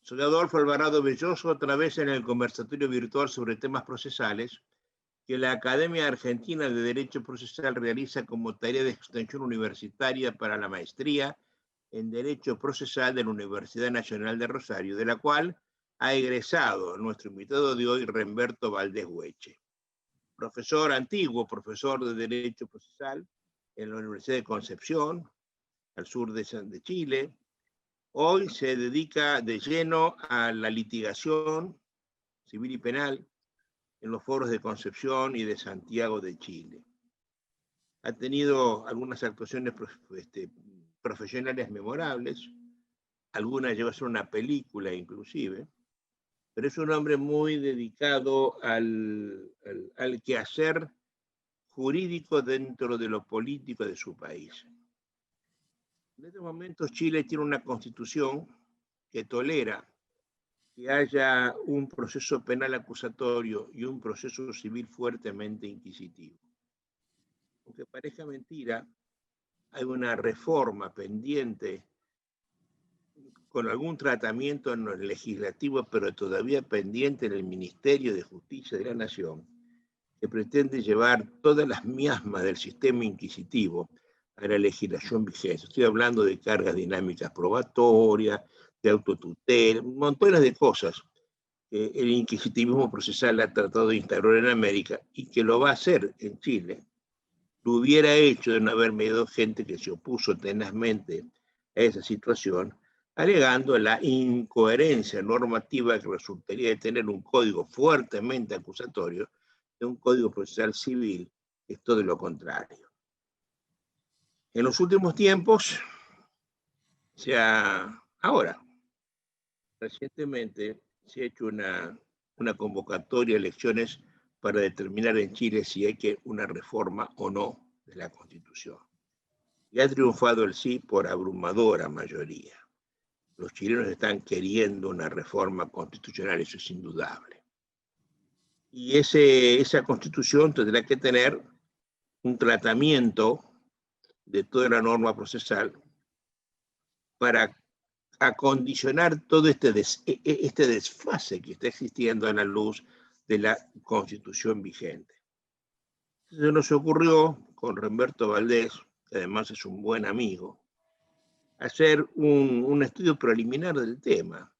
Soy Adolfo Alvarado Belloso, otra vez en el conversatorio virtual sobre temas procesales que la Academia Argentina de Derecho Procesal realiza como tarea de extensión universitaria para la maestría en Derecho Procesal de la Universidad Nacional de Rosario, de la cual ha egresado nuestro invitado de hoy, Remberto Valdés Hueche. Profesor antiguo, profesor de Derecho Procesal en la Universidad de Concepción, al sur de Chile. Hoy se dedica de lleno a la litigación civil y penal en los foros de Concepción y de Santiago de Chile. Ha tenido algunas actuaciones profesionales memorables, algunas llegó a ser una película inclusive, pero es un hombre muy dedicado al quehacer jurídico dentro de lo político de su país. En estos momentos Chile tiene una constitución que tolera que haya un proceso penal acusatorio y un proceso civil fuertemente inquisitivo. Aunque parezca mentira, hay una reforma pendiente con algún tratamiento en el legislativo, pero todavía pendiente en el Ministerio de Justicia de la Nación, que pretende llevar todas las miasmas del sistema inquisitivo a la legislación vigente. Estoy hablando de cargas dinámicas probatorias, de autotutela, montones de cosas que el inquisitivismo procesal ha tratado de instaurar en América y que lo va a hacer en Chile. Lo hubiera hecho de no haber medido gente que se opuso tenazmente a esa situación, alegando la incoherencia normativa que resultaría de tener un código fuertemente acusatorio de un código procesal civil, que es todo lo contrario. En los últimos tiempos, recientemente se ha hecho una convocatoria a elecciones para determinar en Chile si hay una reforma o no de la Constitución. Y ha triunfado el sí por abrumadora mayoría. Los chilenos están queriendo una reforma constitucional, eso es indudable. Y esa Constitución tendrá que tener un tratamiento de toda la norma procesal para acondicionar todo este desfase que está existiendo a la luz de la Constitución vigente. Se nos ocurrió con Remberto Valdés, que además es un buen amigo, hacer un estudio preliminar del tema,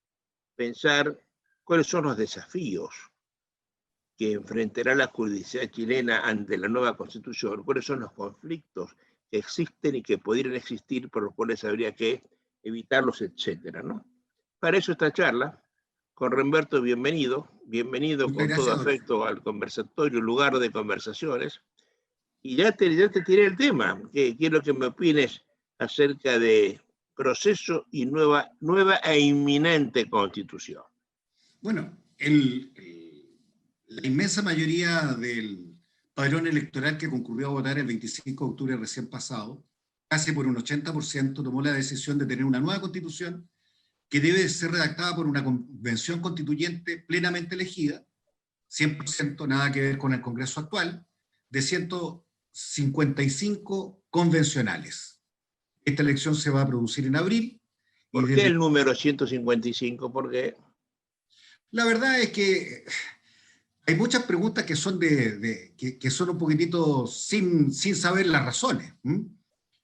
pensar cuáles son los desafíos que enfrentará la jurisdicción chilena ante la nueva Constitución, cuáles son los conflictos que existen y que pudieran existir, por los cuales habría que evitarlos, etcétera, ¿no? Para eso esta charla, con Remberto, bienvenido con todo afecto al conversatorio, lugar de conversaciones, y ya te tiré el tema, que quiero que me opines acerca de proceso y nueva e inminente Constitución. Bueno, la inmensa mayoría del padrón electoral que concurrió a votar el 25 de octubre recién pasado, casi por un 80%, tomó la decisión de tener una nueva constitución que debe ser redactada por una convención constituyente plenamente elegida, 100%, nada que ver con el Congreso actual, de 155 convencionales. Esta elección se va a producir en abril. ¿Por qué el número 155? ¿Por qué? La verdad es que hay muchas preguntas que son, que son un poquitito sin saber las razones.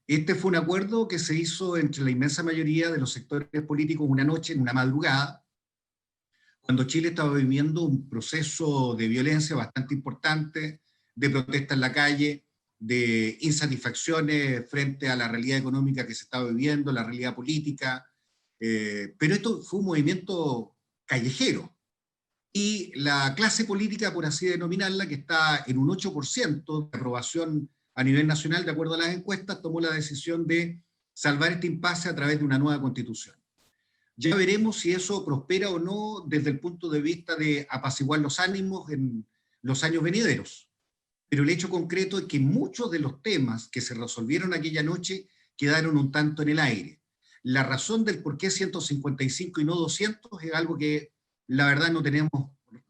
Este fue un acuerdo que se hizo entre la inmensa mayoría de los sectores políticos una noche, en una madrugada, cuando Chile estaba viviendo un proceso de violencia bastante importante, de protesta en la calle, de insatisfacciones frente a la realidad económica que se estaba viviendo, la realidad política, pero esto fue un movimiento callejero. Y la clase política, por así denominarla, que está en un 8% de aprobación a nivel nacional, de acuerdo a las encuestas, tomó la decisión de salvar este impasse a través de una nueva constitución. Ya veremos si eso prospera o no desde el punto de vista de apaciguar los ánimos en los años venideros. Pero el hecho concreto es que muchos de los temas que se resolvieron aquella noche quedaron un tanto en el aire. La razón del por qué 155 y no 200 es algo que la verdad no tenemos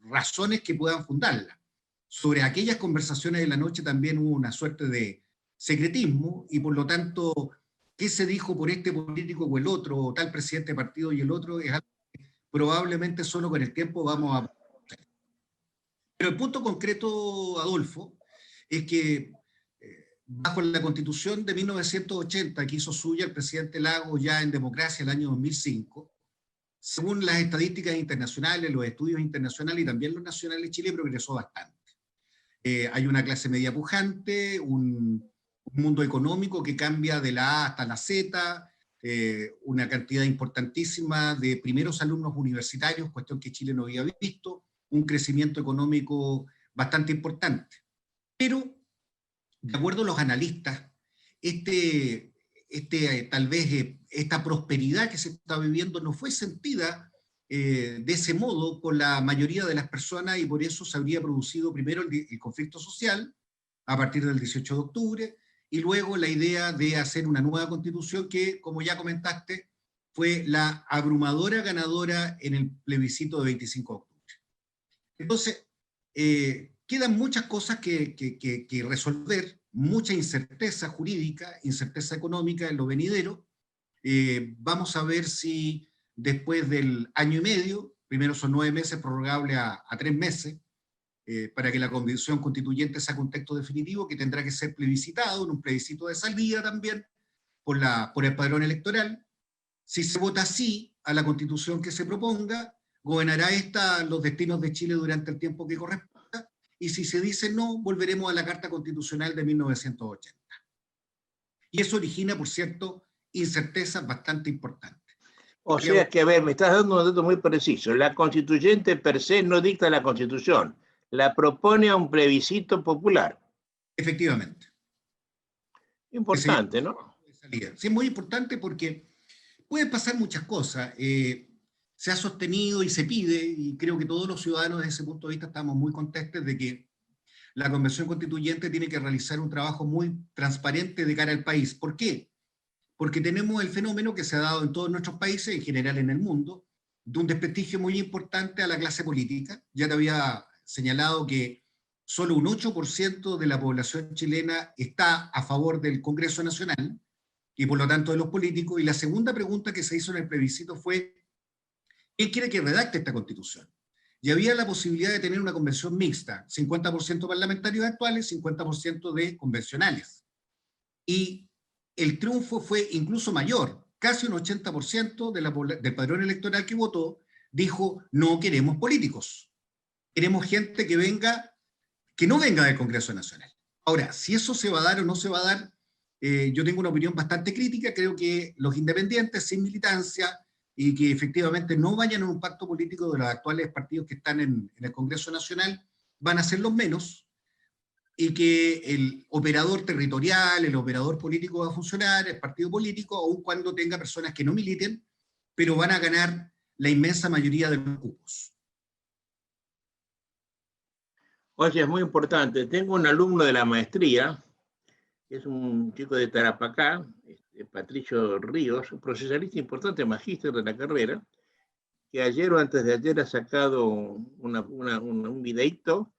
razones que puedan fundarla. Sobre aquellas conversaciones de la noche también hubo una suerte de secretismo y por lo tanto, qué se dijo por este político o el otro, o tal presidente de partido y el otro, es algo que probablemente solo con el tiempo vamos a... Pero el punto concreto, Adolfo, es que bajo la Constitución de 1980, que hizo suya el presidente Lagos ya en democracia el año 2005, según las estadísticas internacionales, los estudios internacionales y también los nacionales, Chile progresó bastante. Hay una clase media pujante, un mundo económico que cambia de la A hasta la Z, una cantidad importantísima de primeros alumnos universitarios, cuestión que Chile no había visto, un crecimiento económico bastante importante. Pero, de acuerdo a los analistas, tal vez esta prosperidad que se está viviendo no fue sentida de ese modo por la mayoría de las personas, y por eso se habría producido primero el conflicto social a partir del 18 de octubre, y luego la idea de hacer una nueva constitución que, como ya comentaste, fue la abrumadora ganadora en el plebiscito de 25 de octubre. Entonces, quedan muchas cosas que resolver, mucha incerteza jurídica, incerteza económica en lo venidero. Vamos a ver si después del año y medio, primero son 9 meses, prorrogable a 3 meses, para que la convención constituyente saque un texto definitivo que tendrá que ser plebiscitado, en un plebiscito de salida también, por el padrón electoral. Si se vota sí a la constitución que se proponga, gobernará esta los destinos de Chile durante el tiempo que corresponda, y si se dice no, volveremos a la Carta Constitucional de 1980. Y eso origina, por cierto, incertezas bastante importantes. O sea que, a ver, me estás dando un dato muy preciso. La constituyente per se no dicta la constitución, la propone a un plebiscito popular. Efectivamente. Importante, ¿no? Sí, es muy importante porque pueden pasar muchas cosas. Se ha sostenido y se pide, y creo que todos los ciudadanos desde ese punto de vista estamos muy contentos de que la Convención Constituyente tiene que realizar un trabajo muy transparente de cara al país. ¿Por qué? Porque tenemos el fenómeno que se ha dado en todos nuestros países, en general en el mundo, de un desprestigio muy importante a la clase política. Ya te había señalado que solo un 8% de la población chilena está a favor del Congreso Nacional, y por lo tanto de los políticos. Y la segunda pregunta que se hizo en el plebiscito fue: ¿quién quiere que redacte esta constitución? Y había la posibilidad de tener una convención mixta, 50% parlamentarios actuales, 50% de convencionales. Y el triunfo fue incluso mayor, casi un 80% del padrón electoral que votó dijo: no queremos políticos, queremos gente que no venga del Congreso Nacional. Ahora, si eso se va a dar o no se va a dar, yo tengo una opinión bastante crítica. Creo que los independientes, sin militancia, y que efectivamente no vayan a un pacto político de los actuales partidos que están en el Congreso Nacional, van a ser los menos, y que el operador territorial, el operador político va a funcionar, el partido político, aun cuando tenga personas que no militen, pero van a ganar la inmensa mayoría de los cupos. Oye, es muy importante. Tengo un alumno de la maestría, que es un chico de Tarapacá, Patricio Ríos, un procesalista importante, magíster de la carrera, que ayer o antes de ayer ha sacado un videíto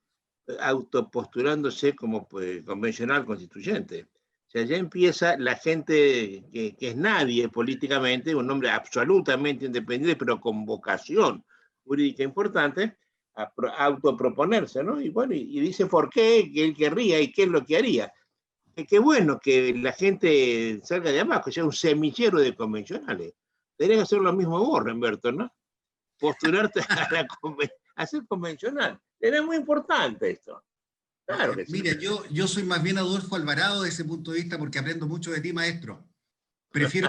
autopostulándose como convencional constituyente. O sea, ya empieza la gente que es nadie políticamente, un hombre absolutamente independiente, pero con vocación jurídica importante, a autoproponerse, ¿no? Y bueno, y dice por qué, que él querría y qué es lo que haría. Qué bueno que la gente salga de abajo, sea un semillero de convencionales. Deberías hacer lo mismo vos, Humberto, ¿no? Postularte a ser convencional. Era muy importante esto. Claro que sí. Mira, yo soy más bien Adolfo Alvarado desde ese punto de vista, porque aprendo mucho de ti, maestro. Prefiero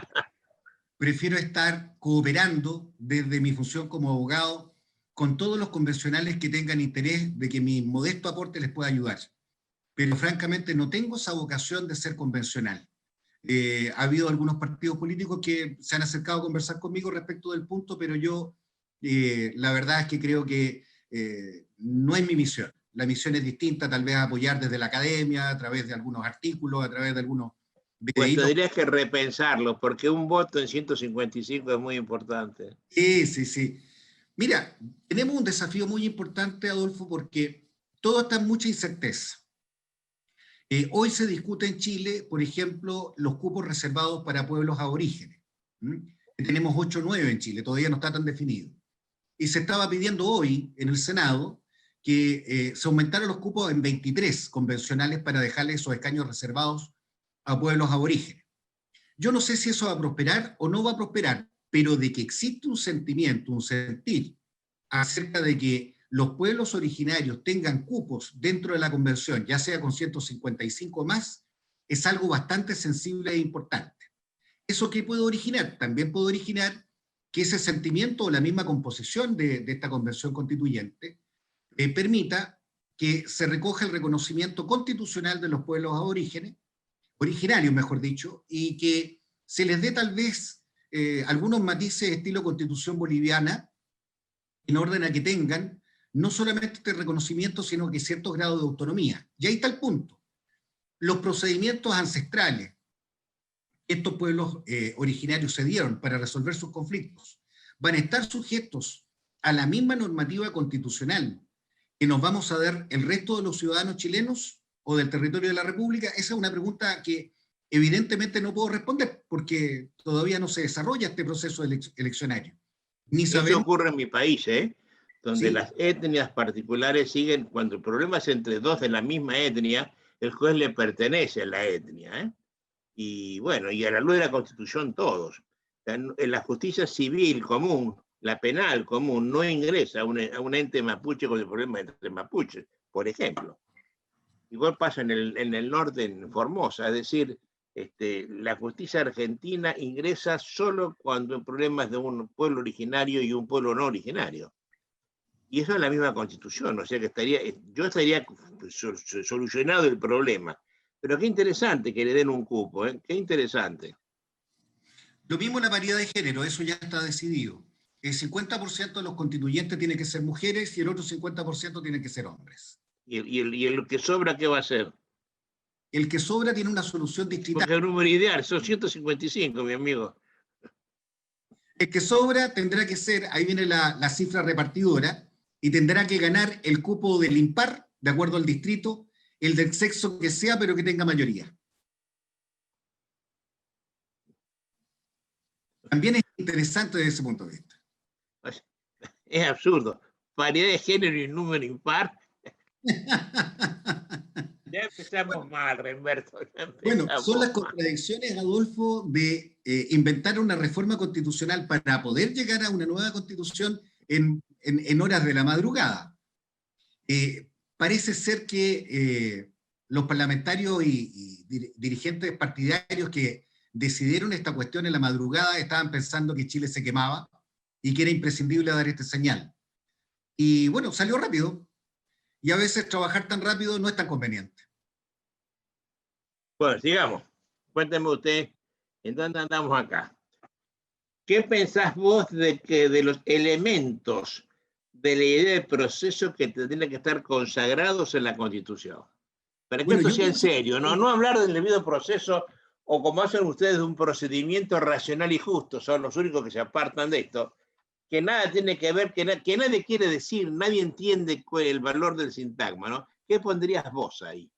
estar cooperando desde mi función como abogado con todos los convencionales que tengan interés de que mi modesto aporte les pueda ayudar. Pero francamente no tengo esa vocación de ser convencional. Ha habido algunos partidos políticos que se han acercado a conversar conmigo respecto del punto, pero yo la verdad es que creo que no es mi misión. La misión es distinta, tal vez apoyar desde la academia, a través de algunos artículos, a través de algunos videitos. Pues tendrías que repensarlo, porque un voto en 155 es muy importante. Sí. Mira, tenemos un desafío muy importante, Adolfo, porque todo está en mucha incerteza. Hoy se discute en Chile, por ejemplo, los cupos reservados para pueblos aborígenes. Tenemos 8 o 9 en Chile, todavía no está tan definido. y se estaba pidiendo hoy en el Senado que se aumentaran los cupos en 23 convencionales para dejarle esos escaños reservados a pueblos aborígenes. Yo no sé si eso va a prosperar o no va a prosperar, pero de que existe un sentimiento, un sentir acerca de que los pueblos originarios tengan cupos dentro de la convención, ya sea con 155 más, es algo bastante sensible e importante. ¿Eso qué puede originar? También puede originar que ese sentimiento o la misma composición de esta convención constituyente permita que se recoja el reconocimiento constitucional de los pueblos aborígenes, originarios mejor dicho, y que se les dé tal vez algunos matices estilo constitución boliviana, en orden a que tengan no solamente este reconocimiento, sino que ciertos grados de autonomía. Y ahí está el punto. Los procedimientos ancestrales que estos pueblos originarios se dieron para resolver sus conflictos van a estar sujetos a la misma normativa constitucional que nos vamos a dar el resto de los ciudadanos chilenos o del territorio de la República. Esa es una pregunta que evidentemente no puedo responder porque todavía no se desarrolla este proceso eleccionario. Ni sabemos. Eso ocurre en mi país, donde ¿Sí? las etnias particulares siguen, cuando el problema es entre dos de la misma etnia, el juez le pertenece a la etnia. Y bueno, y a la luz de la Constitución todos. En la justicia civil común, la penal común, no ingresa a un ente mapuche con el problema entre mapuches, por ejemplo. Igual pasa en el norte, en Formosa, es decir, la justicia argentina ingresa solo cuando hay problemas de un pueblo originario y un pueblo no originario. Y eso es la misma Constitución, o sea que yo estaría solucionado el problema. Pero qué interesante que le den un cupo, qué interesante. Lo mismo la paridad de género, eso ya está decidido. El 50% de los constituyentes tienen que ser mujeres y el otro 50% tienen que ser hombres. ¿Y el que sobra qué va a ser? El que sobra tiene una solución distrital. Porque el número ideal son 155, mi amigo. El que sobra tendrá que ser, ahí viene la cifra repartidora, y tendrá que ganar el cupo del impar, de acuerdo al distrito, el del sexo que sea, pero que tenga mayoría. También es interesante desde ese punto de vista. Es absurdo. Paridad de género y número impar. Ya empezamos mal, Remberto. Bueno, son las contradicciones, Adolfo, de inventar una reforma constitucional para poder llegar a una nueva constitución en horas de la madrugada. Parece ser que los parlamentarios y dirigentes partidarios que decidieron esta cuestión en la madrugada estaban pensando que Chile se quemaba y que era imprescindible dar esta señal. Y bueno, salió rápido. Y a veces trabajar tan rápido no es tan conveniente. Bueno, sigamos. Cuénteme usted, ¿en dónde andamos acá? ¿Qué pensás vos de los elementos de la idea del proceso que tendrían que estar consagrados en la Constitución? Para que esto sea en serio, no hablar del debido proceso o como hacen ustedes de un procedimiento racional y justo, son los únicos que se apartan de esto, que nada tiene que ver, que nadie quiere decir, nadie entiende el valor del sintagma, ¿no? ¿Qué pondrías vos ahí?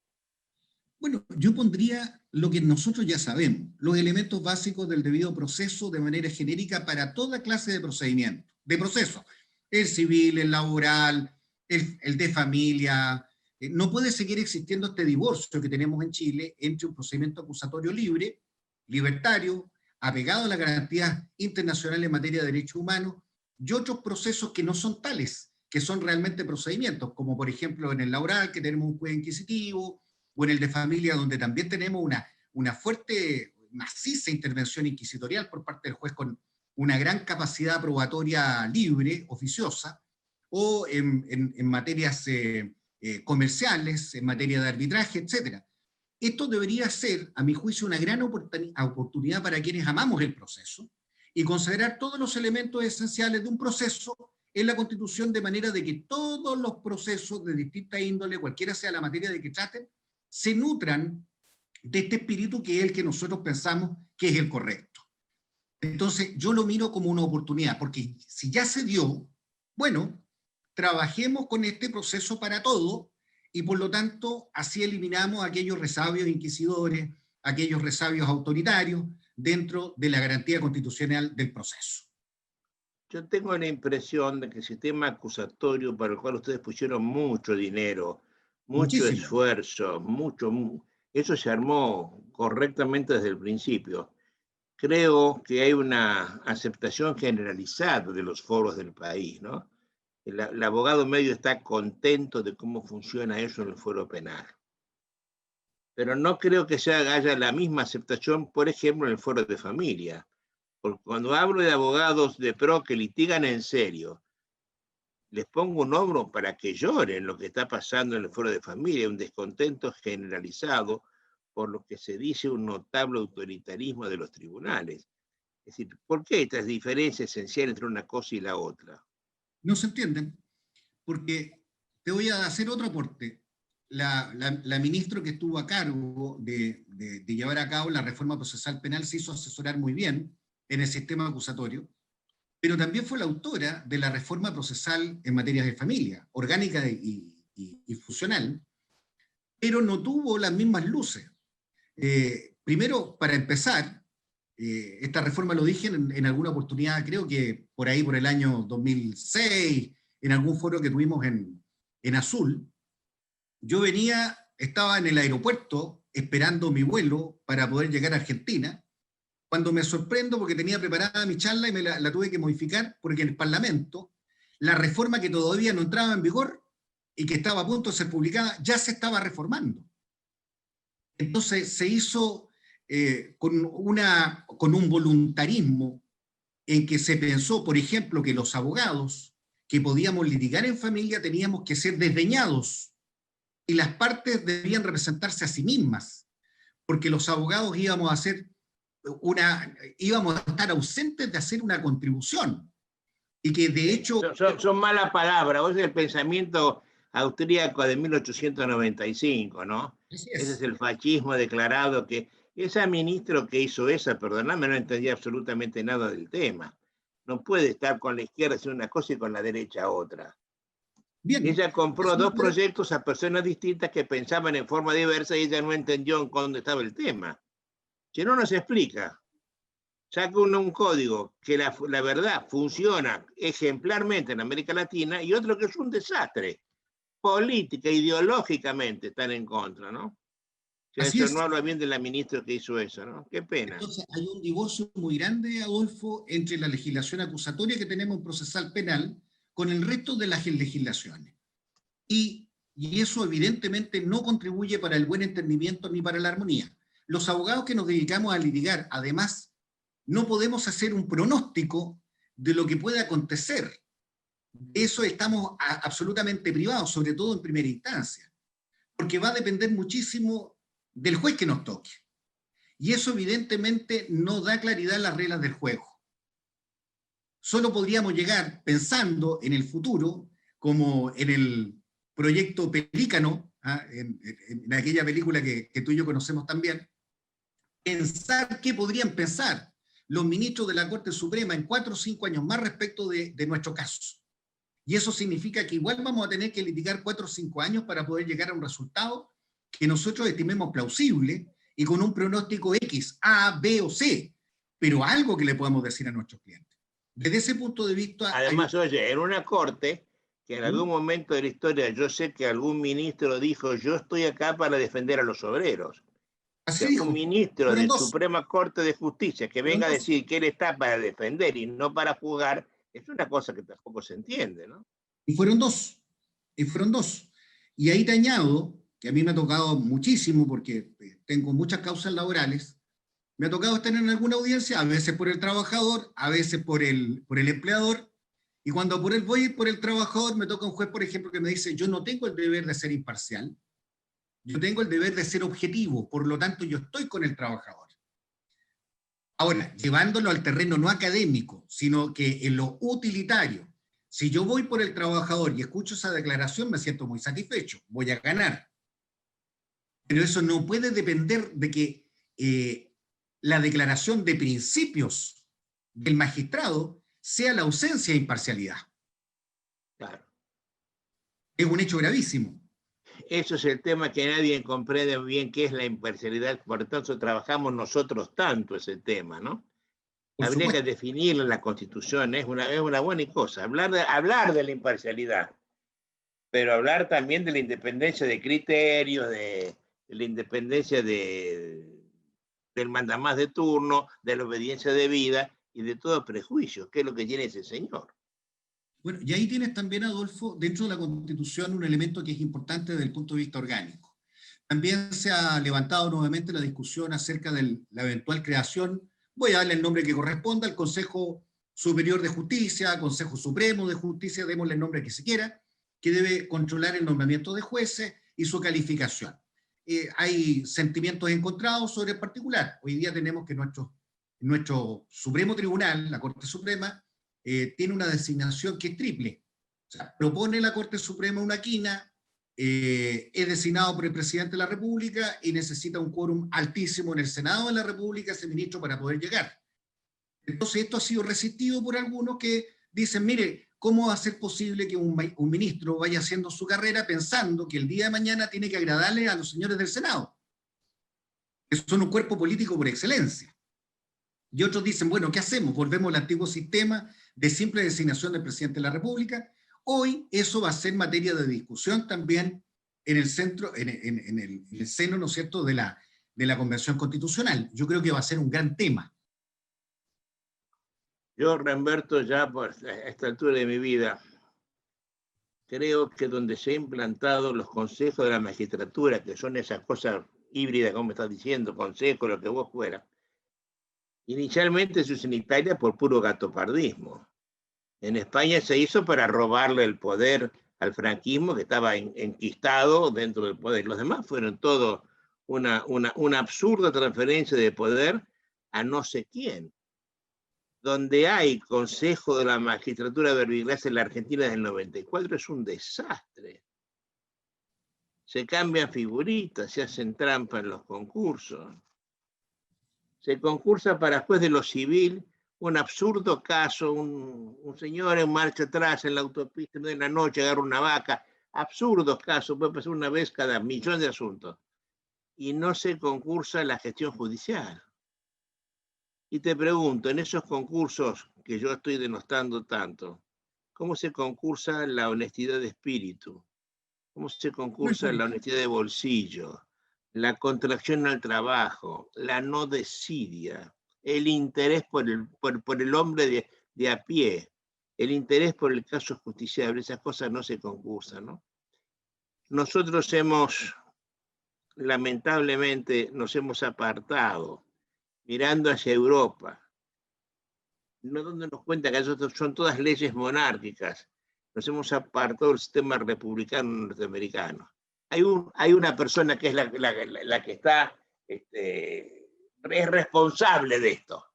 Bueno, yo pondría lo que nosotros ya sabemos, los elementos básicos del debido proceso de manera genérica para toda clase de procedimiento, de proceso, el civil, el laboral, el de familia. No puede seguir existiendo este divorcio que tenemos en Chile entre un procedimiento acusatorio libre, libertario, apegado a las garantías internacionales en materia de derechos humanos, y otros procesos que no son tales, que son realmente procedimientos, como por ejemplo en el laboral, que tenemos un juez inquisitivo, o en el de familia, donde también tenemos una fuerte, maciza intervención inquisitorial por parte del juez con una gran capacidad probatoria libre, oficiosa, o en materias comerciales, en materia de arbitraje, etc. Esto debería ser, a mi juicio, una gran oportunidad para quienes amamos el proceso y considerar todos los elementos esenciales de un proceso en la Constitución de manera de que todos los procesos de distinta índole, cualquiera sea la materia de que traten, se nutran de este espíritu que es el que nosotros pensamos que es el correcto. Entonces, yo lo miro como una oportunidad, porque si ya se dio, bueno, trabajemos con este proceso para todo y por lo tanto así eliminamos aquellos resabios inquisidores, aquellos resabios autoritarios dentro de la garantía constitucional del proceso. Yo tengo la impresión de que el sistema acusatorio para el cual ustedes pusieron mucho dinero, mucho Muchísimo. esfuerzo, eso se armó correctamente desde el principio. Creo que hay una aceptación generalizada de los foros del país, ¿no? El abogado medio está contento de cómo funciona eso en el fuero penal. Pero no creo que haya la misma aceptación, por ejemplo, en el fuero de familia. Porque cuando hablo de abogados de pro que litigan en serio, les pongo un hombro para que lloren lo que está pasando en el fuero de familia, un descontento generalizado por lo que se dice un notable autoritarismo de los tribunales. Es decir, ¿por qué estas diferencias esenciales entre una cosa y la otra? No se entienden, porque te voy a hacer otro aporte. La ministra que estuvo a cargo de llevar a cabo la reforma procesal penal se hizo asesorar muy bien en el sistema acusatorio, pero también fue la autora de la reforma procesal en materias de familia, orgánica y funcional, pero no tuvo las mismas luces. Primero, para empezar, esta reforma lo dije en alguna oportunidad, creo que por ahí por el año 2006, en algún foro que tuvimos en Azul. Yo estaba en el aeropuerto esperando mi vuelo para poder llegar a Argentina, cuando me sorprendo porque tenía preparada mi charla y la tuve que modificar porque en el Parlamento la reforma que todavía no entraba en vigor y que estaba a punto de ser publicada ya se estaba reformando. Entonces se hizo con un voluntarismo en que se pensó, por ejemplo, que los abogados que podíamos litigar en familia teníamos que ser desdeñados y las partes debían representarse a sí mismas, porque los abogados íbamos a estar ausentes de hacer una contribución. Y que de hecho... Son malas palabras, vos es el pensamiento austríaco de 1895, ¿no? Así Ese es es. el fascismo declarado que esa ministra que hizo esa, perdóname, no entendía absolutamente nada del tema. No puede estar con la izquierda haciendo una cosa y con la derecha otra. Bien. Ella compró dos proyectos a personas distintas que pensaban en forma diversa y ella no entendió en dónde estaba el tema. Si no nos explica, saca un código que la verdad funciona ejemplarmente en América Latina y otro que es un desastre. Política, ideológicamente están en contra, ¿no? O sea, Así eso es. no habla bien de la ministra que hizo eso, ¿no? Qué pena. Entonces, hay un divorcio muy grande, Adolfo, entre la legislación acusatoria que tenemos en procesal penal con el resto de las legislaciones. Y eso evidentemente no contribuye para el buen entendimiento ni para la armonía. Los abogados que nos dedicamos a litigar, además, no podemos hacer un pronóstico de lo que puede acontecer. De eso estamos absolutamente privados, sobre todo en primera instancia, porque va a depender muchísimo del juez que nos toque. Y eso evidentemente no da claridad en las reglas del juego. Solo podríamos llegar pensando en el futuro, como en el proyecto Pelícano, en aquella película que tú y yo conocemos también, pensar qué podrían pensar los ministros de la Corte Suprema en 4 o 5 años más respecto de nuestro caso. Y eso significa que igual vamos a tener que litigar 4 o 5 años para poder llegar a un resultado que nosotros estimemos plausible y con un pronóstico X, A, B o C, pero algo que le podamos decir a nuestros clientes. Desde ese punto de vista... Además, oye, en una corte que en algún momento de la historia yo sé que algún ministro dijo, yo estoy acá para defender a los obreros. O Así sea, un dijo, ministro fueron de dos, Suprema Corte de Justicia que fueron venga a dos. decir que él está para defender y no para jugar, es una cosa que tampoco se entiende, ¿no? Y fueron dos, y fueron dos. Y ahí te añado, que a mí me ha tocado muchísimo porque tengo muchas causas laborales, me ha tocado estar en alguna audiencia, a veces por el trabajador, a veces por el empleador, y cuando voy por el trabajador, me toca un juez, por ejemplo, que me dice, yo no tengo el deber de ser imparcial, yo tengo el deber de ser objetivo, por lo tanto yo estoy con el trabajador. Ahora, llevándolo al terreno no académico, sino que en lo utilitario, si yo voy por el trabajador y escucho esa declaración, me siento muy satisfecho, voy a ganar. Pero eso no puede depender de que la declaración de principios del magistrado sea la ausencia de imparcialidad. Claro. Es un hecho gravísimo. Eso es el tema que nadie comprende bien qué es la imparcialidad, por tanto trabajamos nosotros tanto ese tema, ¿no? Por Habría que supuesto. definirlo en la Constitución, es una buena cosa. Hablar de la imparcialidad, pero hablar también de la independencia de criterios, de la independencia del mandamás de turno, de la obediencia debida y de todo prejuicio, que es lo que tiene ese señor. Bueno, y ahí tienes también, Adolfo, dentro de la Constitución un elemento que es importante desde el punto de vista orgánico. También se ha levantado nuevamente la discusión acerca de la eventual creación, voy a darle el nombre que corresponda, al Consejo Superior de Justicia, Consejo Supremo de Justicia, démosle el nombre que se quiera, que debe controlar el nombramiento de jueces y su calificación. Hay sentimientos encontrados sobre el particular. Hoy día tenemos que nuestro Supremo Tribunal, la Corte Suprema, tiene una designación que es triple. O sea, propone la Corte Suprema una quina, es designado por el presidente de la República y necesita un quórum altísimo en el Senado de la República ese ministro para poder llegar. Entonces esto ha sido resistido por algunos que dicen, mire, ¿cómo va a ser posible que un ministro vaya haciendo su carrera pensando que el día de mañana tiene que agradarle a los señores del Senado? Que son un cuerpo político por excelencia. Y otros dicen, bueno, ¿qué hacemos? Volvemos al antiguo sistema de simple designación del presidente de la República. Hoy eso va a ser materia de discusión también en el centro, en el seno, ¿no es cierto?, de la Convención Constitucional. Yo creo que va a ser un gran tema. Yo, Ramberto, ya por esta altura de mi vida, creo que donde se han implantado los consejos de la magistratura, que son esas cosas híbridas, como me estás diciendo, consejos, lo que vos fuera, inicialmente se usó en Italia por puro gatopardismo. En España se hizo para robarle el poder al franquismo, que estaba enquistado dentro del poder. Los demás fueron todo una absurda transferencia de poder a no sé quién. Donde hay Consejo de la Magistratura Verbigracia en la Argentina desde el 94 es un desastre. Se cambian figuritas, se hacen trampa en los concursos. Se concursa para juez de lo civil, un absurdo caso, un señor en marcha atrás en la autopista de la noche agarra una vaca, absurdos casos, puede pasar una vez cada millón de asuntos. Y no se concursa la gestión judicial. Y te pregunto, en esos concursos que yo estoy denostando tanto, ¿cómo se concursa la honestidad de espíritu? ¿Cómo se concursa la honestidad de bolsillo? La contracción al trabajo, la no desidia, el interés por el hombre de a pie, el interés por el caso justiciable, esas cosas no se concursan, ¿no? Nosotros lamentablemente, nos hemos apartado mirando hacia Europa, no dándonos cuenta que eso son todas leyes monárquicas. Nos hemos apartado del sistema republicano norteamericano. Hay una persona que es la que está, es responsable de esto.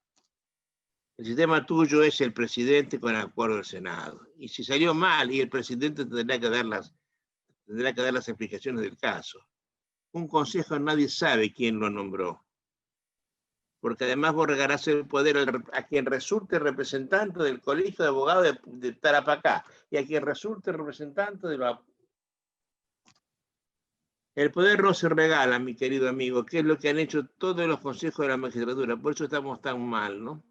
El sistema tuyo es el presidente con el acuerdo del Senado. Y si salió mal, y el presidente tendrá que dar las explicaciones del caso. Un consejo nadie sabe quién lo nombró. Porque además vos regalás el poder a quien resulte representante del Colegio de Abogados de Tarapacá y a quien resulte representante de la... El poder no se regala, mi querido amigo, que es lo que han hecho todos los consejos de la magistratura, por eso estamos tan mal, ¿no?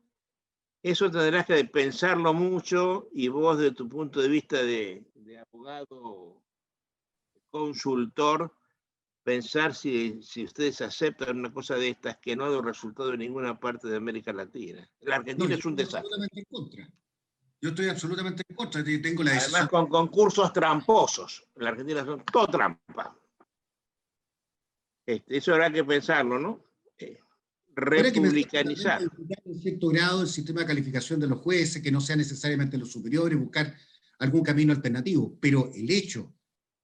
Eso tendrás que pensarlo mucho y vos, desde tu punto de vista de abogado consultor, pensar si ustedes aceptan una cosa de estas que no ha dado resultado en ninguna parte de América Latina. La No, Argentina yo es un estoy desastre. absolutamente en contra. Yo estoy absolutamente en contra. Tengo la Además decisión. con concursos tramposos. En la Argentina son todo trampa. Eso habrá que pensarlo, ¿no? Ahora que mencionas también Republicanizar. modificar en cierto grado el sistema de calificación de los jueces, que no sean necesariamente los superiores, buscar algún camino alternativo, pero el hecho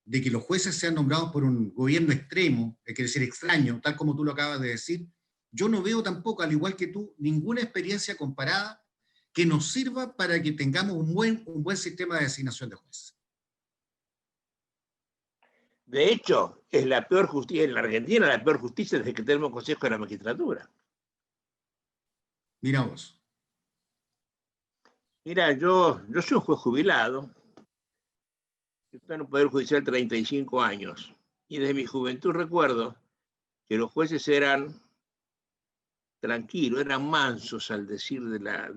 de que los jueces sean nombrados por un gobierno extremo, es decir, extraño, tal como tú lo acabas de decir, yo no veo tampoco, al igual que tú, ninguna experiencia comparada que nos sirva para que tengamos un buen sistema de designación de jueces. De hecho, es la peor justicia en la Argentina, la peor justicia desde que tenemos Consejo de la Magistratura. Mira vos. Mira, yo soy un juez jubilado. Estoy en el Poder Judicial 35 años. Y desde mi juventud recuerdo que los jueces eran tranquilos, eran mansos al decir de la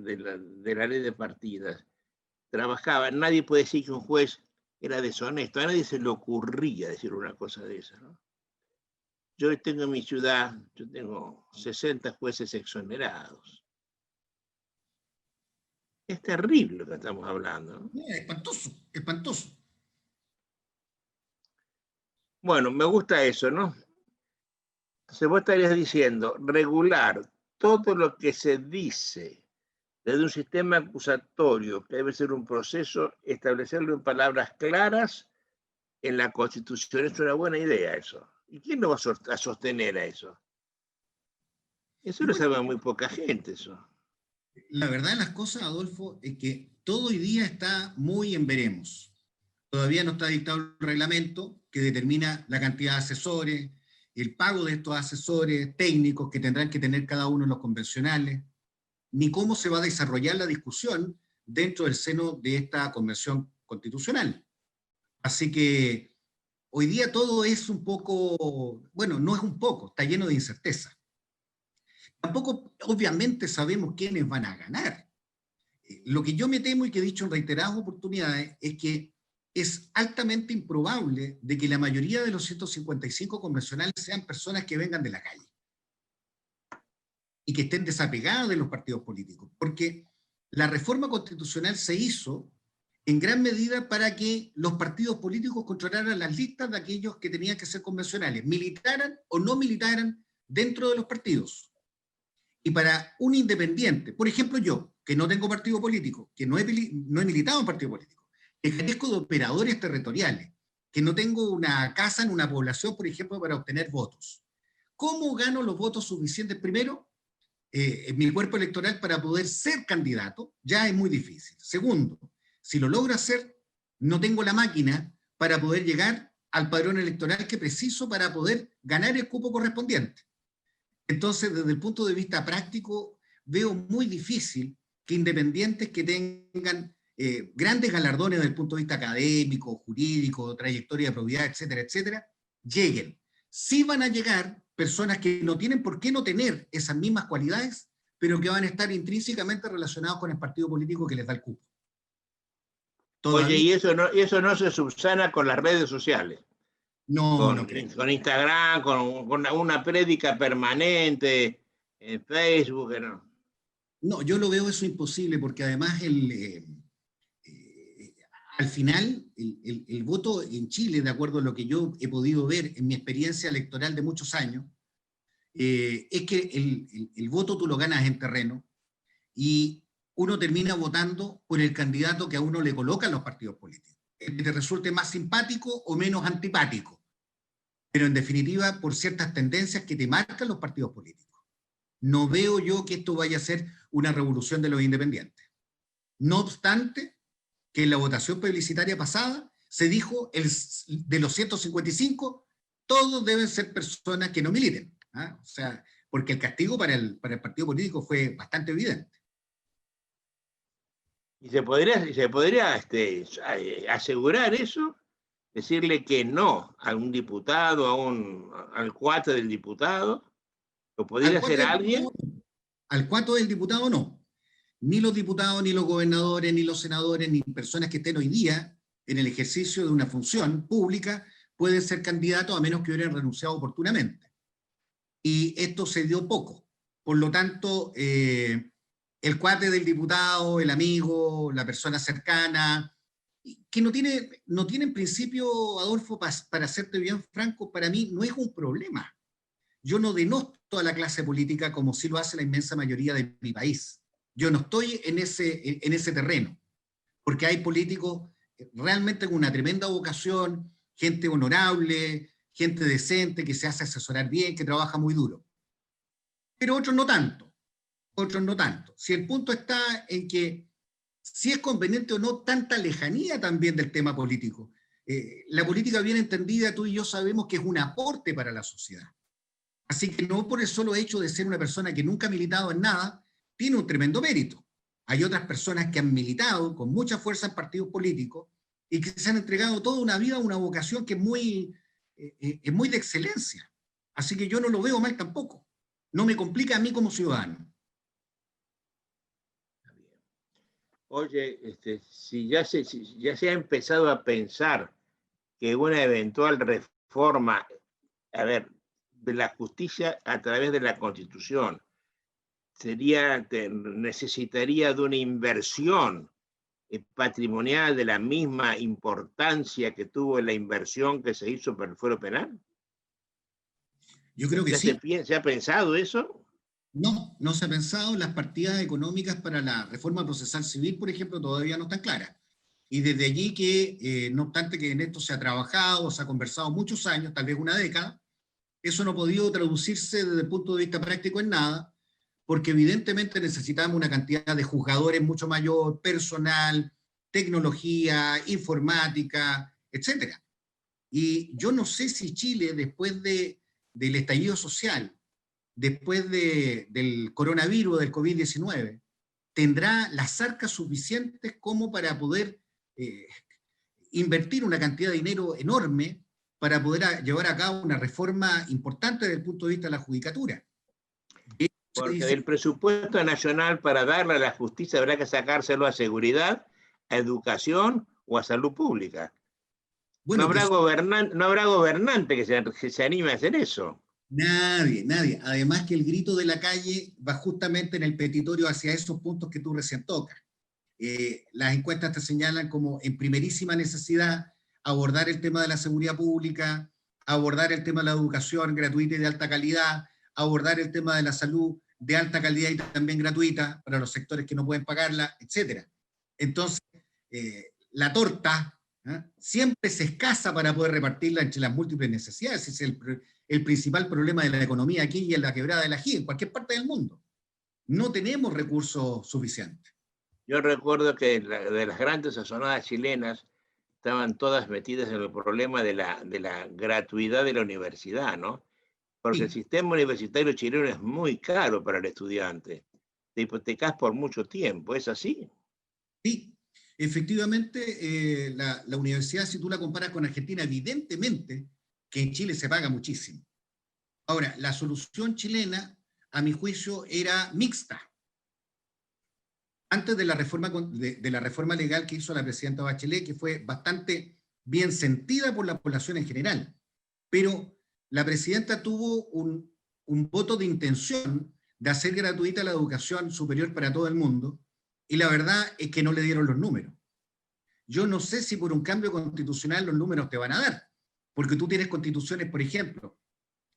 ley de partidas. Trabajaban, nadie puede decir que un juez era deshonesto, a nadie se le ocurría decir una cosa de esa, ¿no? Yo tengo en mi ciudad, yo tengo 60 jueces exonerados. Es terrible lo que estamos hablando, ¿no? Espantoso, espantoso. Bueno, me gusta eso, ¿no? Entonces vos estarías diciendo, regular todo lo que se dice desde un sistema acusatorio, que debe ser un proceso, establecerlo en palabras claras en la Constitución. Es una buena idea eso. ¿Y quién lo va a sostener a eso? Eso lo Bueno, sabe muy poca gente, eso. la verdad de las cosas, Adolfo, es que todo hoy día está muy en veremos. Todavía no está dictado el reglamento que determina la cantidad de asesores, el pago de estos asesores técnicos que tendrán que tener cada uno de los convencionales, ni cómo se va a desarrollar la discusión dentro del seno de esta convención constitucional. Así que hoy día todo es un poco, bueno, no es un poco, está lleno de incerteza. Tampoco, obviamente, sabemos quiénes van a ganar. Lo que yo me temo y que he dicho en reiteradas oportunidades es que es altamente improbable de que la mayoría de los 155 convencionales sean personas que vengan de la calle y que estén desapegadas de los partidos políticos, porque la reforma constitucional se hizo en gran medida para que los partidos políticos controlaran las listas de aquellos que tenían que ser convencionales, militaran o no militaran dentro de los partidos. Y para un independiente, por ejemplo yo, que no tengo partido político, que no he militado en partido político, que carezco de operadores territoriales, que no tengo una casa en una población, por ejemplo, para obtener votos. ¿Cómo gano los votos suficientes? Primero, en mi cuerpo electoral para poder ser candidato, ya es muy difícil. Segundo, si lo logro hacer, no tengo la máquina para poder llegar al padrón electoral que preciso para poder ganar el cupo correspondiente. Entonces, desde el punto de vista práctico, veo muy difícil que independientes que tengan grandes galardones desde el punto de vista académico, jurídico, trayectoria de probidad, etcétera, etcétera, lleguen. Sí van a llegar personas que no tienen por qué no tener esas mismas cualidades, pero que van a estar intrínsecamente relacionados con el partido político que les da el cupo. Oye, Todavía y eso no se subsana con las redes sociales, no, no creo. con Instagram, con una prédica permanente en Facebook, ¿no? No, yo lo veo eso imposible porque además al final el voto en Chile, de acuerdo a lo que yo he podido ver en mi experiencia electoral de muchos años, es que el voto tú lo ganas en terreno y uno termina votando por el candidato que a uno le colocan los partidos políticos, el que te resulte más simpático o menos antipático, pero en definitiva por ciertas tendencias que te marcan los partidos políticos. No veo yo que esto vaya a ser una revolución de los independientes. No obstante, que en la votación plebiscitaria pasada se dijo de los 155, todos deben ser personas que no militen. ¿Ah? O sea, porque el castigo para el partido político fue bastante evidente. Y se podría asegurar eso, decirle que no a un diputado, al cuate del diputado, ¿lo podría hacer alguien? Al cuatro del diputado no. Ni los diputados, ni los gobernadores, ni los senadores, ni personas que estén hoy día en el ejercicio de una función pública pueden ser candidatos a menos que hubieran renunciado oportunamente. Y esto se dio poco. Por lo tanto, el cuate del diputado, el amigo, la persona cercana, que no tiene en principio, Adolfo, para serte bien franco, para mí no es un problema. Yo no denosto a la clase política como sí lo hace la inmensa mayoría de mi país. Yo no estoy en ese terreno, porque hay políticos realmente con una tremenda vocación, gente honorable, gente decente, que se hace asesorar bien, que trabaja muy duro. Pero otros no tanto, otros no tanto. Si el punto está en que si es conveniente o no tanta lejanía también del tema político. La política bien entendida, tú y yo sabemos que es un aporte para la sociedad. Así que no por el solo hecho de ser una persona que nunca ha militado en nada, tiene un tremendo mérito. Hay otras personas que han militado con mucha fuerza en partidos políticos y que se han entregado toda una vida a una vocación que es muy de excelencia. Así que yo no lo veo mal tampoco. no me complica a mí como ciudadano. Oye, si ya se ha empezado a pensar que una eventual reforma, a ver, de la justicia a través de la Constitución, necesitaría de una inversión patrimonial de la misma importancia que tuvo la inversión que se hizo para el fuero penal? Yo creo que sí. ¿Se ha pensado eso? No, no se ha pensado. Las partidas económicas para la reforma procesal civil, por ejemplo, todavía no están claras. Y desde allí que, no obstante que en esto se ha trabajado, se ha conversado muchos años, tal vez una década, eso no ha podido traducirse desde el punto de vista práctico en nada, porque evidentemente necesitamos una cantidad de juzgadores mucho mayor, personal, tecnología, informática, etcétera. Y yo no sé si Chile, después del estallido social, después del coronavirus, del COVID-19, tendrá las arcas suficientes como para poder invertir una cantidad de dinero enorme para poder llevar a cabo una reforma importante desde el punto de vista de la judicatura. Porque del presupuesto nacional para darle a la justicia habrá que sacárselo a seguridad, a educación o a salud pública. Bueno, no habrá gobernante que se anime a hacer eso. Nadie, nadie. Además que el grito de la calle va justamente en el petitorio hacia esos puntos que tú recién tocas. Las encuestas te señalan como en primerísima necesidad abordar el tema de la seguridad pública, abordar el tema de la educación gratuita y de alta calidad, abordar el tema de la salud de alta calidad y también gratuita para los sectores que no pueden pagarla, etc. Entonces, la torta siempre se escasa para poder repartirla entre las múltiples necesidades. Ese es el principal problema de la economía aquí y en la quebrada del Ají, en cualquier parte del mundo. No tenemos recursos suficientes. Yo recuerdo que de las grandes sazonadas chilenas estaban todas metidas en el problema de la gratuidad de la universidad, ¿no? Porque sí, el sistema universitario chileno es muy caro para el estudiante. Te hipotecas por mucho tiempo, ¿es así? Sí, efectivamente, la universidad, si tú la comparas con Argentina, evidentemente que en Chile se paga muchísimo. Ahora, la solución chilena, a mi juicio, era mixta. Antes de la reforma legal que hizo la presidenta Bachelet, que fue bastante bien sentida por la población en general, pero la presidenta tuvo un voto de intención de hacer gratuita la educación superior para todo el mundo, y la verdad es que no le dieron los números. Yo no sé si por un cambio constitucional los números te van a dar, porque tú tienes constituciones, por ejemplo,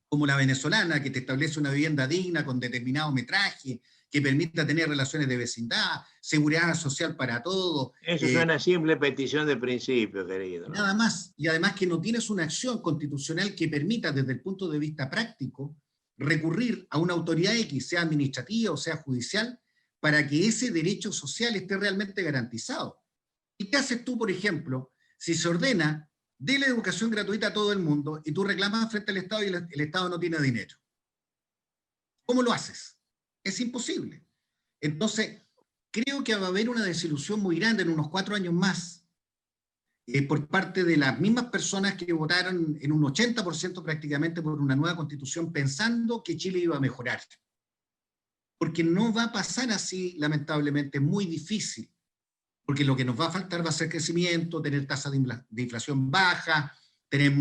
como la venezolana, que te establece una vivienda digna con determinado metraje, que permita tener relaciones de vecindad, seguridad social para todos. Eso es una simple petición de principio, querido, ¿no? Nada más. Y además que no tienes una acción constitucional que permita, desde el punto de vista práctico, recurrir a una autoridad X, sea administrativa o sea judicial, para que ese derecho social esté realmente garantizado. ¿Y qué haces tú, por ejemplo, si se ordena de la educación gratuita a todo el mundo y tú reclamas frente al Estado y el Estado no tiene dinero? ¿Cómo lo haces? Es imposible. Entonces, creo que va a haber una desilusión muy grande en unos 4 años más por parte de las mismas personas que votaron en un 80% prácticamente por una nueva constitución pensando que Chile iba a mejorar. Porque no va a pasar así, lamentablemente, es muy difícil. Porque lo que nos va a faltar va a ser crecimiento, tener tasas de inflación baja, tener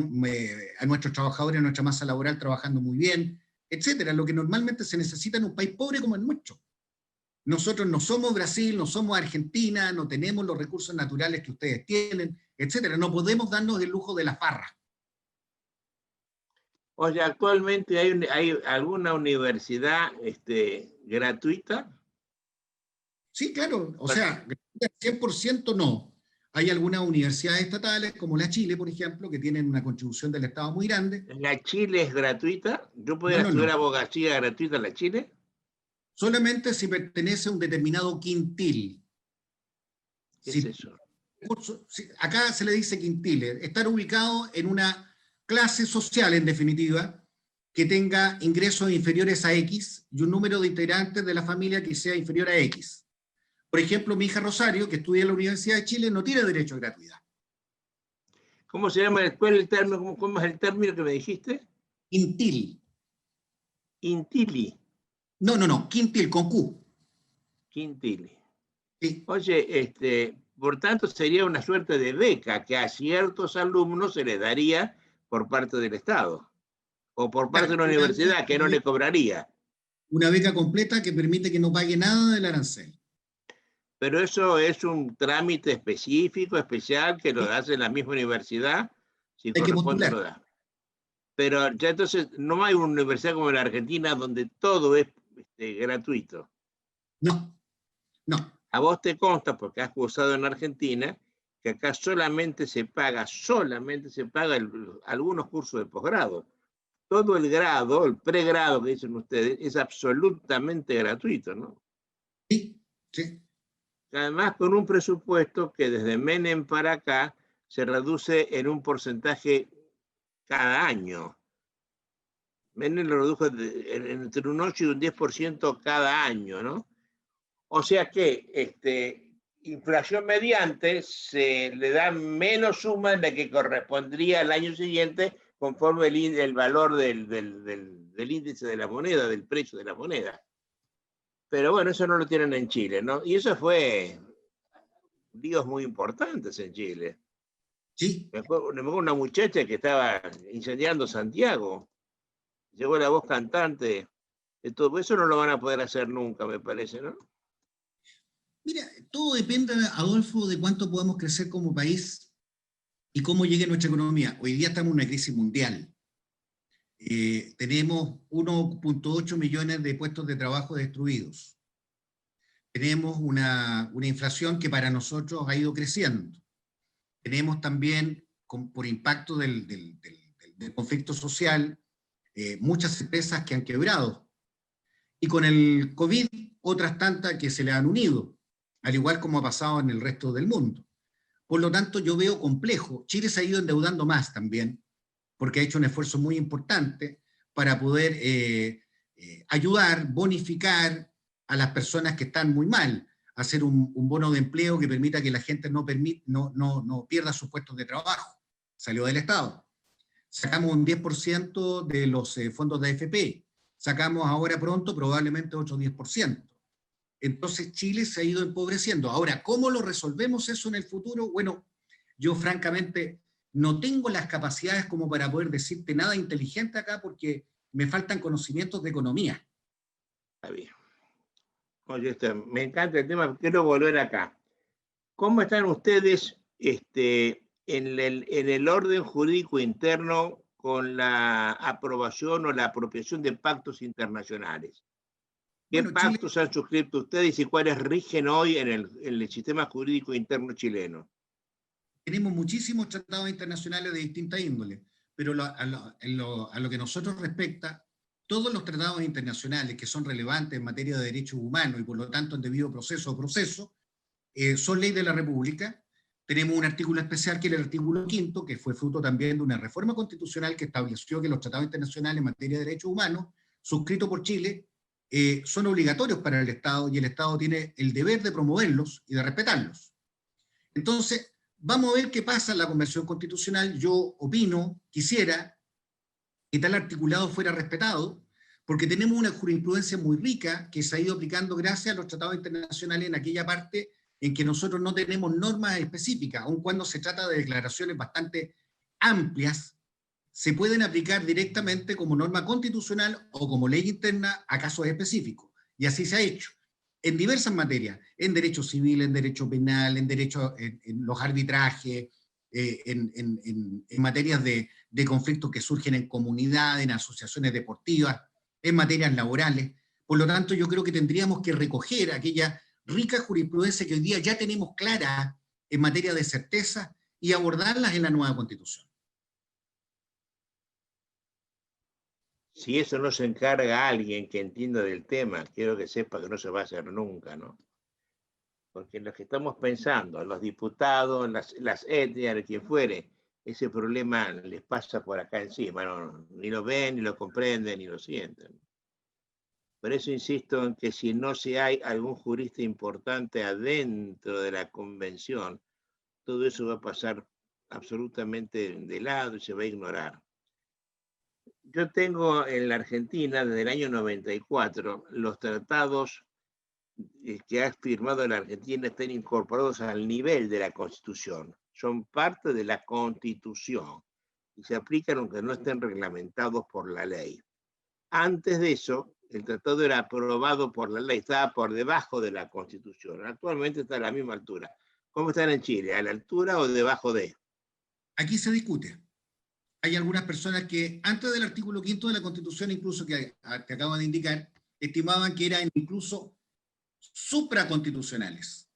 a nuestros trabajadores, a nuestra masa laboral trabajando muy bien, etcétera, lo que normalmente se necesita en un país pobre como el nuestro. Nosotros no somos Brasil, no somos Argentina, no tenemos los recursos naturales que ustedes tienen, etcétera. No podemos darnos el lujo de la farra. Oye, ¿actualmente hay alguna universidad gratuita? Sí, claro. O sea, 100% no. Hay algunas universidades estatales, como la Chile, por ejemplo, que tienen una contribución del Estado muy grande. ¿La Chile es gratuita? ¿Yo puedo estudiar abogacía gratuita en la Chile? Solamente si pertenece a un determinado quintil. ¿Qué es eso? Acá se le dice quintil, estar ubicado en una clase social, en definitiva, que tenga ingresos inferiores a X y un número de integrantes de la familia que sea inferior a X. Por ejemplo, mi hija Rosario, que estudia en la Universidad de Chile, no tiene derecho a gratuidad. ¿Cómo se llama después el término? ¿Cómo es el término que me dijiste? Quintil. Intili. No, quintil con Q. Quintil. Sí, Oye, por tanto sería una suerte de beca que a ciertos alumnos se les daría por parte del Estado o por parte de claro, una universidad que no le cobraría. una beca completa que permite que no pague nada del arancel. Pero eso es un trámite específico, especial, que lo Sí, hace la misma universidad, si hay que corresponde postular. lo da. Pero ya entonces no hay una universidad como en la Argentina donde todo es gratuito. No, no. A vos te consta, porque has cursado en Argentina, que acá solamente se paga algunos cursos de posgrado. Todo el grado, el pregrado que dicen ustedes, es absolutamente gratuito, ¿no? Sí, sí. Además, con un presupuesto que desde Menem para acá se reduce en un porcentaje cada año. Menem lo redujo entre un 8 y un 10% cada año, ¿no? O sea que inflación mediante se le da menos suma de la que correspondría al año siguiente conforme el valor del índice de la moneda, del precio de la moneda. Pero bueno, eso no lo tienen en Chile, ¿no? Y eso fue líos muy importantes en Chile. Sí. Me acuerdo una muchacha que estaba incendiando Santiago, llegó la voz cantante, de todo eso no lo van a poder hacer nunca, me parece, ¿no? Mira, todo depende, Adolfo, de cuánto podamos crecer como país y cómo llegue nuestra economía. Hoy día estamos en una crisis mundial. Tenemos 1.8 millones de puestos de trabajo destruidos. Tenemos una inflación que para nosotros ha ido creciendo. Tenemos también, por impacto del conflicto social, muchas empresas que han quebrado. Y con el COVID, otras tantas que se le han unido, al igual como ha pasado en el resto del mundo. Por lo tanto, yo veo complejo. Chile se ha ido endeudando más también, porque ha hecho un esfuerzo muy importante para poder ayudar, bonificar a las personas que están muy mal, hacer un bono de empleo que permita que la gente no pierda sus puestos de trabajo. Salió del Estado. Sacamos un 10% de los fondos de AFP. Sacamos ahora pronto probablemente otro 10%. Entonces Chile se ha ido empobreciendo. Ahora, ¿cómo lo resolvemos eso en el futuro? Bueno, yo francamente no tengo las capacidades como para poder decirte nada inteligente acá porque me faltan conocimientos de economía. Está bien. Oye, me encanta el tema, quiero volver acá. ¿Cómo están ustedes en el orden jurídico interno con la aprobación o la apropiación de pactos internacionales? ¿Qué Bueno, Chile pactos han suscrito ustedes y cuáles rigen hoy en el sistema jurídico interno chileno? tenemos muchísimos tratados internacionales de distinta índole, pero a lo que nosotros respecta, todos los tratados internacionales que son relevantes en materia de derechos humanos y por lo tanto en debido proceso, son ley de la República. Tenemos un artículo especial que es el artículo 5º, que fue fruto también de una reforma constitucional que estableció que los tratados internacionales en materia de derechos humanos, suscritos por Chile, son obligatorios para el Estado y el Estado tiene el deber de promoverlos y de respetarlos. Entonces, vamos a ver qué pasa en la Convención Constitucional. Yo opino, quisiera que tal articulado fuera respetado, porque tenemos una jurisprudencia muy rica que se ha ido aplicando gracias a los tratados internacionales en aquella parte en que nosotros no tenemos normas específicas, aun cuando se trata de declaraciones bastante amplias, se pueden aplicar directamente como norma constitucional o como ley interna a casos específicos. Y así se ha hecho en diversas materias, en derecho civil, en derecho penal, en derecho, en los arbitrajes, en materias de conflictos que surgen en comunidades, en asociaciones deportivas, en materias laborales. Por lo tanto, yo creo que tendríamos que recoger aquella rica jurisprudencia que hoy día ya tenemos clara en materia de certeza y abordarlas en la nueva Constitución. Si eso no se encarga alguien que entienda del tema, quiero que sepa que no se va a hacer nunca, ¿no? Porque los que estamos pensando, los diputados, las etnias, quien fuere, ese problema les pasa por acá encima, ¿no? Ni lo ven, ni lo comprenden, ni lo sienten. Por eso insisto en que si no se hay algún jurista importante adentro de la convención, todo eso va a pasar absolutamente de lado y se va a ignorar. Yo tengo en la Argentina, desde el año 94, los tratados que ha firmado la Argentina están incorporados al nivel de la Constitución. Son parte de la Constitución y se aplican aunque no estén reglamentados por la ley. Antes de eso, el tratado era aprobado por la ley, estaba por debajo de la Constitución. Actualmente está a la misma altura. ¿Cómo están en Chile? ¿A la altura o debajo de? Aquí se discute. Hay algunas personas que antes del artículo 5 de la Constitución, incluso que acabo de indicar, estimaban que eran incluso supraconstitucionales,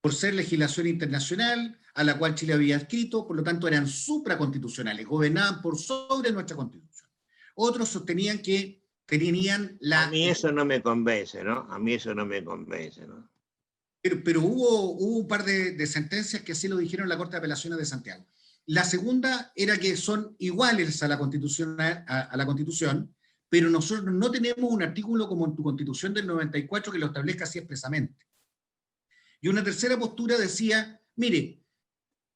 por ser legislación internacional a la cual Chile había adscrito, por lo tanto eran supraconstitucionales, gobernaban por sobre nuestra Constitución. Otros sostenían que tenían A la... mí eso no me convence, ¿no? A mí eso no me convence, ¿no? Pero hubo un par de sentencias que así lo dijeron en la Corte de Apelaciones de Santiago. La segunda era que son iguales a la Constitución, pero nosotros no tenemos un artículo como en tu Constitución del 94 que lo establezca así expresamente. Y una tercera postura decía, mire,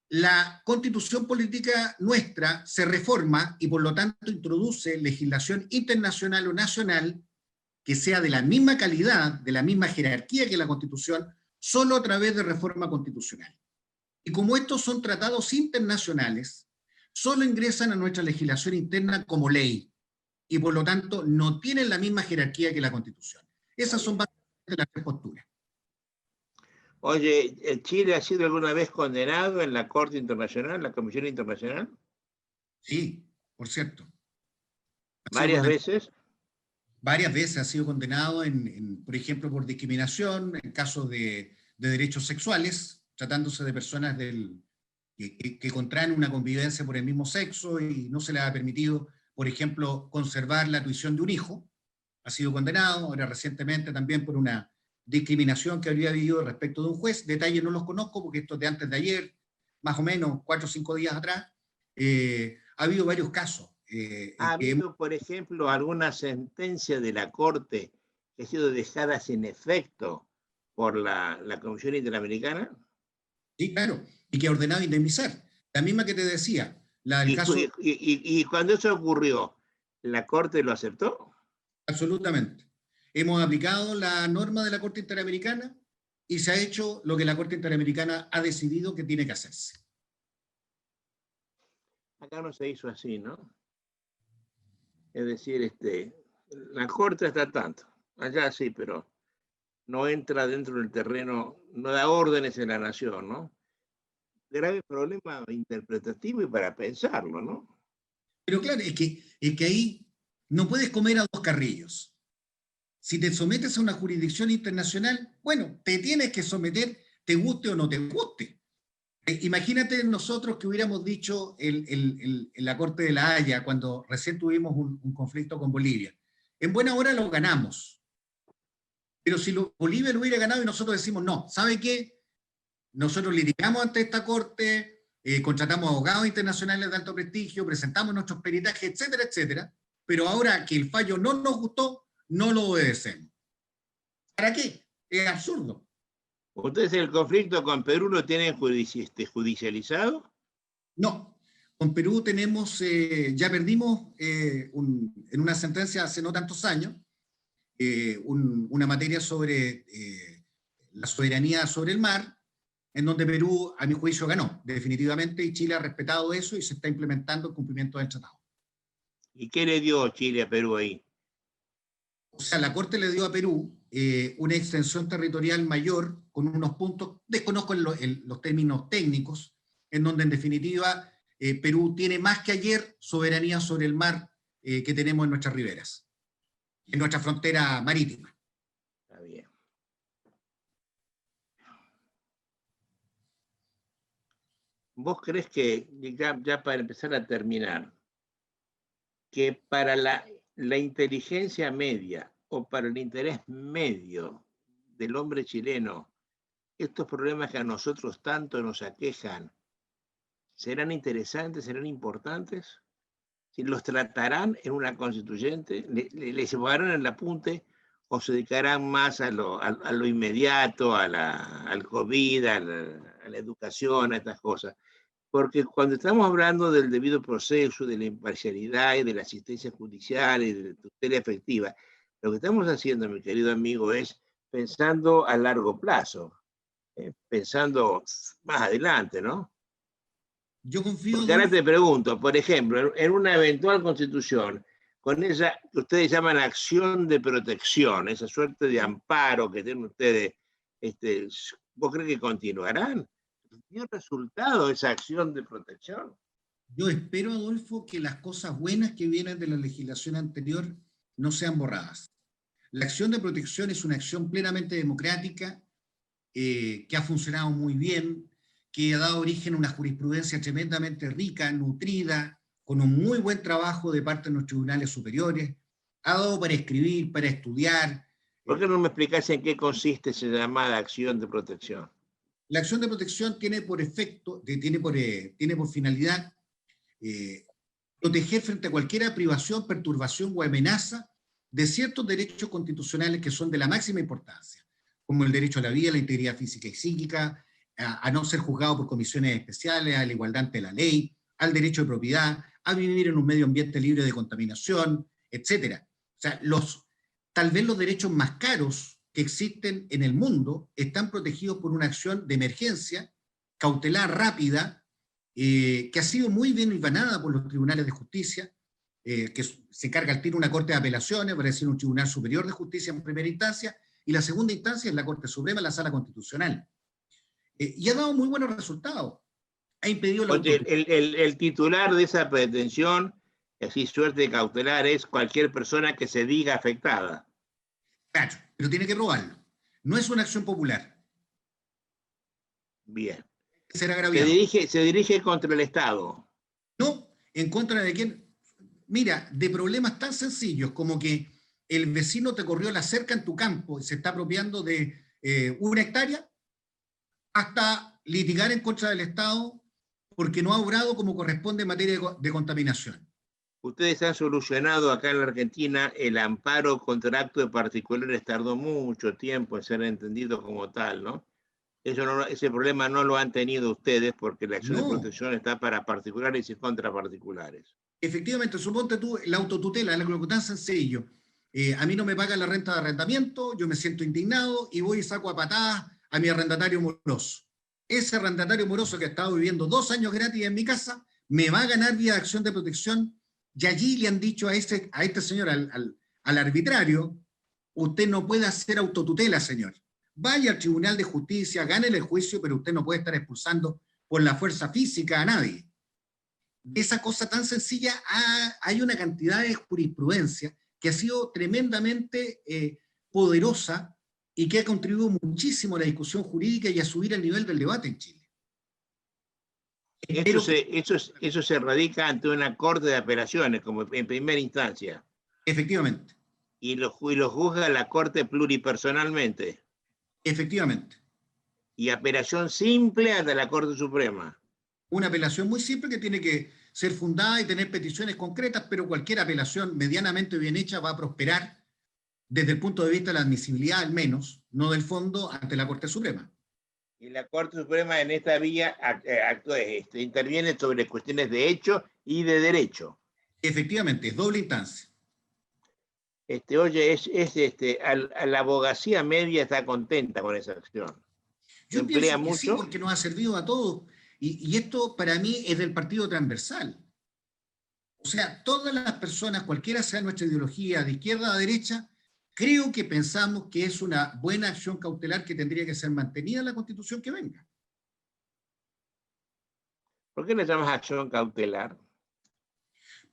la Constitución política nuestra se reforma y por lo tanto introduce legislación internacional o nacional que sea de la misma calidad, de la misma jerarquía que la Constitución, solo a través de reforma constitucional. Y como estos son tratados internacionales, solo ingresan a nuestra legislación interna como ley y por lo tanto no tienen la misma jerarquía que la Constitución. Esas son básicamente las tres posturas. Oye, ¿Chile ha sido alguna vez condenado en la Corte Internacional, la Comisión Internacional? Sí, por cierto. ¿Varias veces? Varias veces ha sido condenado, por ejemplo, por discriminación, en casos de derechos sexuales, tratándose de personas que contraen una convivencia por el mismo sexo y no se les ha permitido, por ejemplo, conservar la tuición de un hijo. Ha sido condenado, ahora recientemente también por una discriminación que habría habido respecto de un juez. Detalles no los conozco porque esto es de antes de ayer, más o menos 4 o 5 días atrás. Ha habido varios casos. ¿Ha habido, por ejemplo, alguna sentencia de la Corte que ha sido dejada sin efecto por la Comisión Interamericana? Sí, claro, y que ha ordenado indemnizar. La misma que te decía, la del caso... Y cuando eso ocurrió, ¿la Corte lo aceptó? Absolutamente. Hemos aplicado la norma de la Corte Interamericana y se ha hecho lo que la Corte Interamericana ha decidido que tiene que hacerse. Acá no se hizo así, ¿no? Es decir, la Corte está tanto. Allá sí, pero no entra dentro del terreno, no da órdenes en la nación, ¿no? Grave problema interpretativo y para pensarlo, ¿no? Pero claro, es que ahí no puedes comer a dos carrillos. Si te sometes a una jurisdicción internacional, bueno, te tienes que someter, te guste o no te guste. Imagínate nosotros que hubiéramos dicho en la Corte de la Haya, cuando recién tuvimos un conflicto con Bolivia. En buena hora lo ganamos. Pero si Bolivia lo hubiera ganado y nosotros decimos, no, ¿sabe qué? Nosotros litigamos ante esta Corte, contratamos abogados internacionales de alto prestigio, presentamos nuestros peritajes, etcétera, etcétera, pero ahora que el fallo no nos gustó, no lo obedecemos. ¿Para qué? Es absurdo. ¿Ustedes el conflicto con Perú lo tienen judicializado? No, con Perú tenemos, ya perdimos en una sentencia hace no tantos años, una materia sobre la soberanía sobre el mar, en donde Perú, a mi juicio, ganó definitivamente, y Chile ha respetado eso y se está implementando el cumplimiento del tratado. ¿Y qué le dio Chile a Perú ahí? O sea, la Corte le dio a Perú una extensión territorial mayor con unos puntos, desconozco los términos técnicos, en donde en definitiva Perú tiene más que ayer soberanía sobre el mar que tenemos en nuestras riberas, en nuestra frontera marítima. Está bien. ¿Vos crees que, ya para empezar a terminar, que para la inteligencia media o para el interés medio del hombre chileno, estos problemas que a nosotros tanto nos aquejan, serán interesantes, serán importantes? ¿Si los tratarán en una constituyente? ¿Les llevarán el apunte o se dedicarán más a lo inmediato, al COVID, a la educación, a estas cosas? Porque cuando estamos hablando del debido proceso, de la imparcialidad y de la asistencia judicial y de la tutela efectiva, lo que estamos haciendo, mi querido amigo, es pensando a largo plazo, pensando más adelante, ¿no? Yo confío, Porque ahora Adolfo. te pregunto, por ejemplo, en una eventual constitución, con esa que ustedes llaman acción de protección, esa suerte de amparo que tienen ustedes, ¿vos crees que continuarán? ¿Dio resultado esa acción de protección? Yo espero, Adolfo, que las cosas buenas que vienen de la legislación anterior no sean borradas. La acción de protección es una acción plenamente democrática, que ha funcionado muy bien, que ha dado origen a una jurisprudencia tremendamente rica, nutrida, con un muy buen trabajo de parte de los tribunales superiores, ha dado para escribir, para estudiar. ¿Por qué no me explicás en qué consiste esa llamada acción de protección? La acción de protección tiene por efecto, tiene por finalidad eh, proteger frente a cualquier privación, perturbación o amenaza de ciertos derechos constitucionales que son de la máxima importancia, como el derecho a la vida, la integridad física y psíquica, a no ser juzgado por comisiones especiales, a la igualdad ante la ley, al derecho de propiedad, a vivir en un medio ambiente libre de contaminación, etcétera. O sea, tal vez los derechos más caros que existen en el mundo están protegidos por una acción de emergencia, cautelar rápida, que ha sido muy bien hilvanada por los tribunales de justicia, que se encarga al tiro una corte de apelaciones, para decir un tribunal superior de justicia en primera instancia, y la segunda instancia es la Corte Suprema, la Sala Constitucional. Y ha dado muy buenos resultados. Ha impedido la Oye, autotutela. el titular de esa pretensión, así suerte cautelar, es cualquier persona que se diga afectada. Claro, pero tiene que probarlo. No es una acción popular. Bien. Ser Se agraviado. dirige, se dirige contra el Estado. No en contra de quién. Mira, de problemas tan sencillos como que el vecino te corrió la cerca en tu campo y se está apropiando de 1 hectárea, hasta litigar en contra del Estado porque no ha obrado como corresponde en materia de contaminación. Ustedes han solucionado acá en la Argentina el amparo contra actos de particulares, tardó mucho tiempo en ser entendido como tal, ¿no? Ese problema no lo han tenido ustedes porque la acción de No, protección está para particulares y contra particulares. efectivamente, suponte tú, la autotutela es algo tan sencillo. A mí no me pagan la renta de arrendamiento, yo me siento indignado y voy y saco a patadas a mi arrendatario moroso. Ese arrendatario moroso que ha estado viviendo 2 años gratis en mi casa, me va a ganar vía de acción de protección, y allí le han dicho a este señor, al arbitrario: usted no puede hacer autotutela, señor. Vaya al Tribunal de Justicia, gane el juicio, pero usted no puede estar expulsando por la fuerza física a nadie. De esa cosa tan sencilla hay una cantidad de jurisprudencia que ha sido tremendamente poderosa y que ha contribuido muchísimo a la discusión jurídica y a subir el nivel del debate en Chile. Eso Espero que, se, eso, eso se radica ante una corte de apelaciones, como en primera instancia, efectivamente, y lo juzga la corte pluripersonalmente, efectivamente, y apelación simple ante la Corte Suprema. una apelación muy simple que tiene que ser fundada y tener peticiones concretas, pero cualquier apelación medianamente bien hecha va a prosperar desde el punto de vista de la admisibilidad, al menos, no del fondo, ante la Corte Suprema. Y la Corte Suprema en esta vía interviene sobre cuestiones de hecho y de derecho. Efectivamente, es doble instancia. Oye, a la abogacía media está contenta con esa acción. Yo Emplea pienso que sí, mucho. porque nos ha servido a todos. Y esto para mí es del partido transversal. O sea, todas las personas, cualquiera sea nuestra ideología, de izquierda a derecha, creo que pensamos que es una buena acción cautelar que tendría que ser mantenida en la Constitución que venga. ¿Por qué le llamas acción cautelar?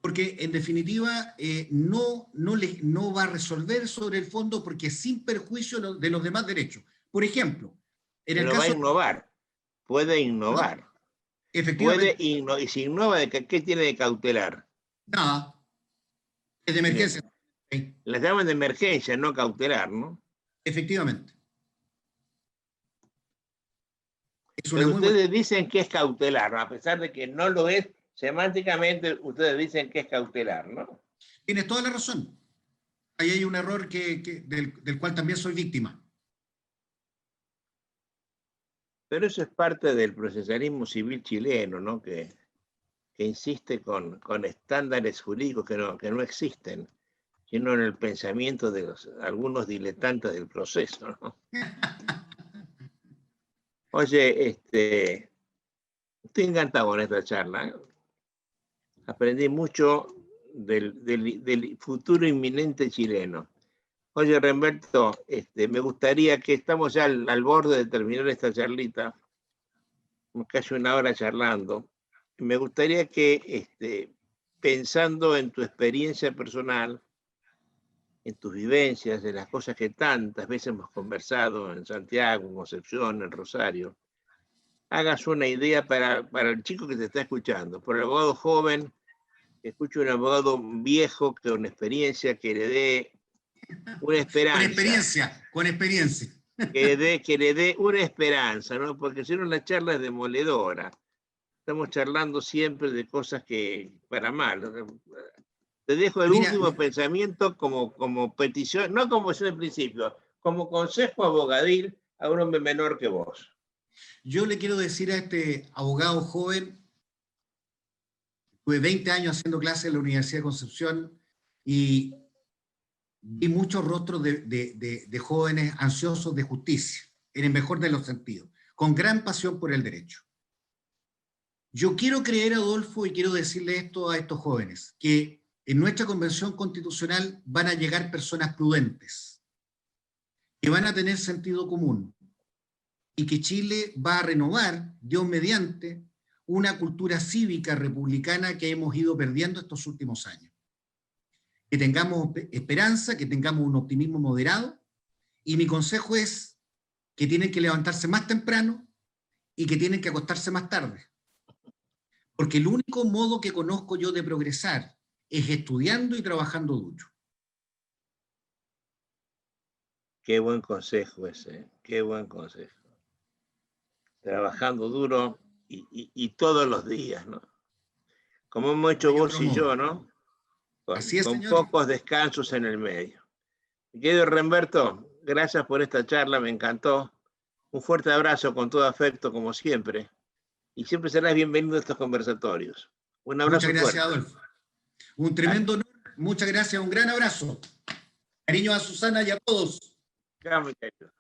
Porque en definitiva no va a resolver sobre el fondo, porque sin perjuicio de los demás derechos. Por ejemplo, en el Pero va a caso, innovar. Puede ¿no? innovar. Efectivamente, Y si innova, ¿qué tiene de cautelar? nada, es de Bien. emergencia. La llaman de emergencia, no cautelar, ¿no? Efectivamente. Es una Pero muy buena. ustedes dicen que es cautelar, ¿no? A pesar de que no lo es, semánticamente ustedes dicen que es cautelar, ¿no? Tienes toda la razón. Ahí hay un error del cual también soy víctima. Pero eso es parte del procesalismo civil chileno, ¿no? Que insiste con estándares jurídicos que no existen, sino en el pensamiento de algunos diletantes del proceso, ¿no? Oye, estoy encantado con esta charla, ¿eh? Aprendí mucho del futuro inminente chileno. Oye, Remberto, me gustaría que estamos ya al borde de terminar esta charlita, casi una hora charlando. Me gustaría que, pensando en tu experiencia personal, en tus vivencias, en las cosas que tantas veces hemos conversado en Santiago, en Concepción, en Rosario, hagas una idea para el chico que te está escuchando, por el abogado joven, que escuche un abogado viejo con experiencia, que le dé una esperanza, Con experiencia. que le dé una esperanza, ¿no? Porque si no la charla es demoledora. Estamos charlando siempre de cosas que para mal. Te dejo el Mira, último pensamiento como petición, no como es en el principio, como consejo abogadil a un hombre menor que vos. yo le quiero decir a este abogado joven, tuve 20 años haciendo clases en la Universidad de Concepción y vi muchos rostros de jóvenes ansiosos de justicia, en el mejor de los sentidos, con gran pasión por el derecho. Yo quiero creer, Adolfo, y quiero decirle esto a estos jóvenes, que en nuestra convención constitucional van a llegar personas prudentes, que van a tener sentido común, y que Chile va a renovar, Dios mediante, una cultura cívica republicana que hemos ido perdiendo estos últimos años. Que tengamos esperanza, que tengamos un optimismo moderado, y mi consejo es que tienen que levantarse más temprano y que tienen que acostarse más tarde. Porque el único modo que conozco yo de progresar es estudiando y trabajando duro. Qué buen consejo ese, qué buen consejo. Trabajando duro y todos los días, ¿no? Como hemos No hecho hay vos otro y yo, modo. ¿no? Así es, Con señor. pocos descansos en el medio. Querido Remberto, gracias por esta charla, me encantó. Un fuerte abrazo con todo afecto, como siempre. Y siempre serás bienvenido a estos conversatorios. Un Muchas abrazo gracias, fuerte. Adolfo. Un tremendo honor. Muchas gracias. Un gran abrazo. Cariño a Susana y a todos. Chao, mi querido.